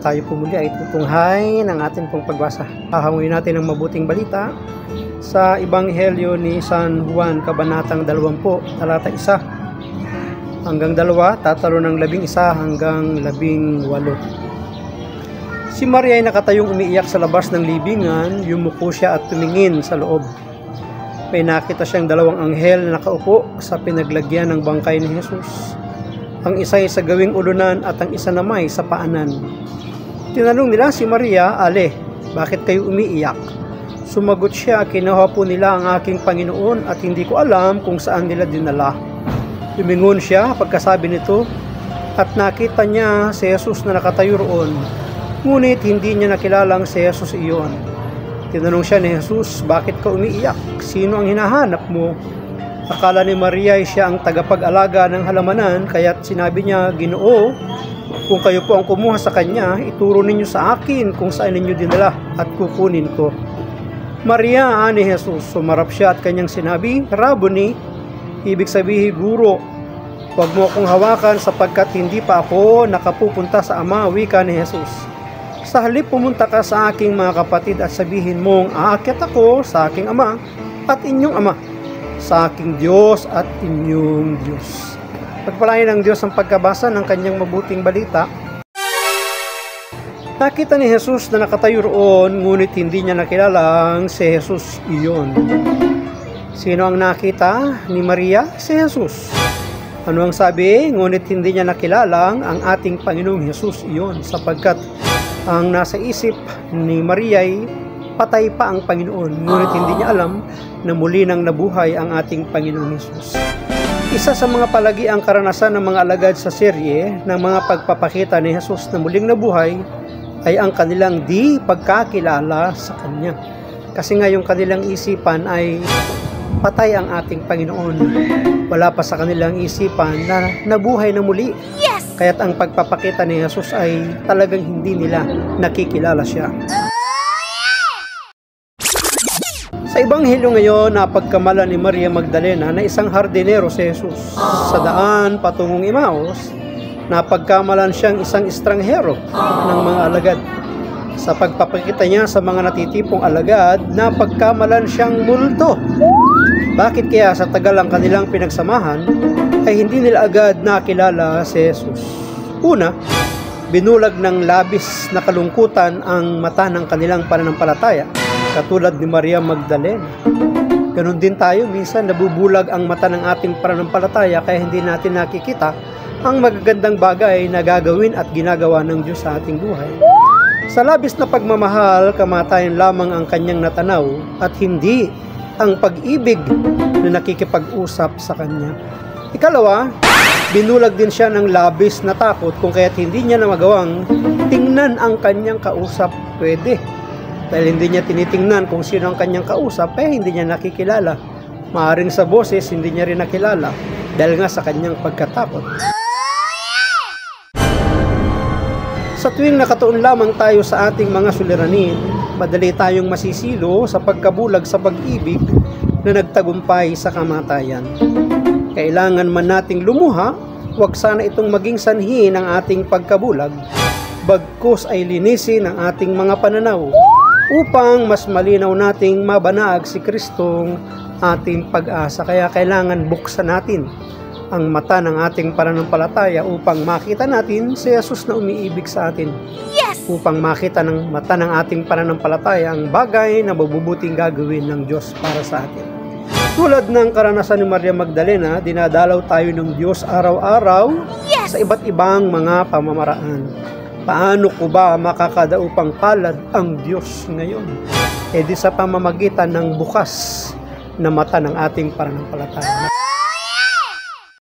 Tayo po muli ay tutunghay ng ating pong pagbasa. Hahanguin natin ang mabuting balita sa Ebanghelyo ni San Juan, Kabanatang 20, talata 1 hanggang 2, tatalo ng 11 hanggang 18. Si Maria ay nakatayong umiiyak sa labas ng libingan. Yumuko siya at tumingin sa loob. May nakita siyang dalawang anghel na nakaupo sa pinaglagyan ng bangkay ni Jesus. Ang isa ay sa gawing ulunan at ang isa naman ay sa paanan. Tinanong nila si Maria, "Ale, bakit kayo umiiyak?" Sumagot siya, "Kinuha po nila ang aking Panginoon at hindi ko alam kung saan nila dinala." Lumingon siya pagkasabi nito at nakita niya si Jesus na nakatayo roon. Ngunit hindi niya nakilalang si Jesus iyon. Tinanong siya ni Jesus, "Bakit ka umiiyak? Sino ang hinahanap mo?" Akala ni Maria ay siya ang tagapag-alaga ng halamanan, kaya't sinabi niya, "Ginoo, kung kayo po ang kumuha sa kanya, ituro ninyo sa akin kung saan ninyo dinala at kukunin ko." "Maria," ani Jesus. Sumarap siya at kanyang sinabi, "Rabboni," ibig sabihin, "Guro." "Huwag mo akong hawakan sapagkat hindi pa ako nakapupunta sa Ama," wika ni Jesus. "Sa halip pumunta ka sa aking mga kapatid at sabihin mong, aakyat ako sa aking Ama at inyong Ama, sa aking Diyos at inyong Diyos." Pagpalain ng Diyos ang pagkabasa ng kanyang mabuting balita. Nakita ni Jesus na nakatayo roon, ngunit hindi niya nakilalang si Jesus iyon. Sino ang nakita ni Maria? Si Jesus. Ano ang sabi? Ngunit hindi niya nakilalang ang ating Panginoong Jesus iyon, sapagkat ang nasa isip ni Maria ay patay pa ang Panginoon, ngunit hindi niya alam na muli nang nabuhay ang ating Panginoong Jesus. Isa sa mga palagi ang karanasan ng mga alagad sa serye ng mga pagpapakita ni Jesus na muling nabuhay ay ang kanilang di pagkakilala sa Kanya. Kasi nga yung kanilang isipan ay patay ang ating Panginoon. Wala pa sa kanilang isipan na nabuhay na muli. Yes! Kaya't ang pagpapakita ni Jesus ay talagang hindi nila nakikilala siya. Sa Ebanghelyo ngayon, napagkamala ni Maria Magdalena na isang hardinero si Jesus. Sa daan patungong Emmaus, napagkamalan siyang isang estranghero ng mga alagad. Sa pagpapakita niya sa mga natitipong alagad, napagkamalan siyang multo. Bakit kaya sa tagal ang kanilang pinagsamahan, ay hindi nila agad nakilala si Jesus? Una, binulag ng labis na kalungkutan ang mata ng kanilang pananampalataya, katulad ni Maria Magdalena. Ganon din tayo, minsan nabubulag ang mata ng ating pananampalataya kaya hindi natin nakikita ang magagandang bagay na gagawin at ginagawa ng Diyos sa ating buhay. Sa labis na pagmamahal, kamatayan lamang ang kanyang natanaw at hindi ang pag-ibig na nakikipag-usap sa kanya. Ikalawa, binulag din siya ng labis na takot kung kaya't hindi niya na magawang tingnan ang kanyang kausap. Pwede. Dahil hindi niya tinitingnan kung sino ang kanyang kausap, hindi niya nakikilala. Maaring sa boses, hindi niya rin nakilala dahil nga sa kanyang pagkatakot. Sa tuwing nakatuon lamang tayo sa ating mga suliranin, madali tayong masisilo sa pagkabulag sa pag-ibig na nagtagumpay sa kamatayan. Kailangan man nating lumuha, huwag sana itong maging sanhi ng ating pagkabulag, bagkus ay linisin ang ating mga pananaw upang mas malinaw nating mabanag si Kristong ating pag-asa. Kaya kailangan buksan natin ang mata ng ating pananampalataya upang makita natin si Jesus na umiibig sa atin. Yes! Upang makita ng mata ng ating pananampalataya ang bagay na mabubuting gagawin ng Diyos para sa atin. Tulad ng karanasan ni Maria Magdalena, dinadalaw tayo ng Diyos araw-araw sa iba't ibang mga pamamaraan. Paano ko ba makakadaupang palad ang Diyos ngayon? Di sa pamamagitan ng bukas na mata ng ating pananampalataya.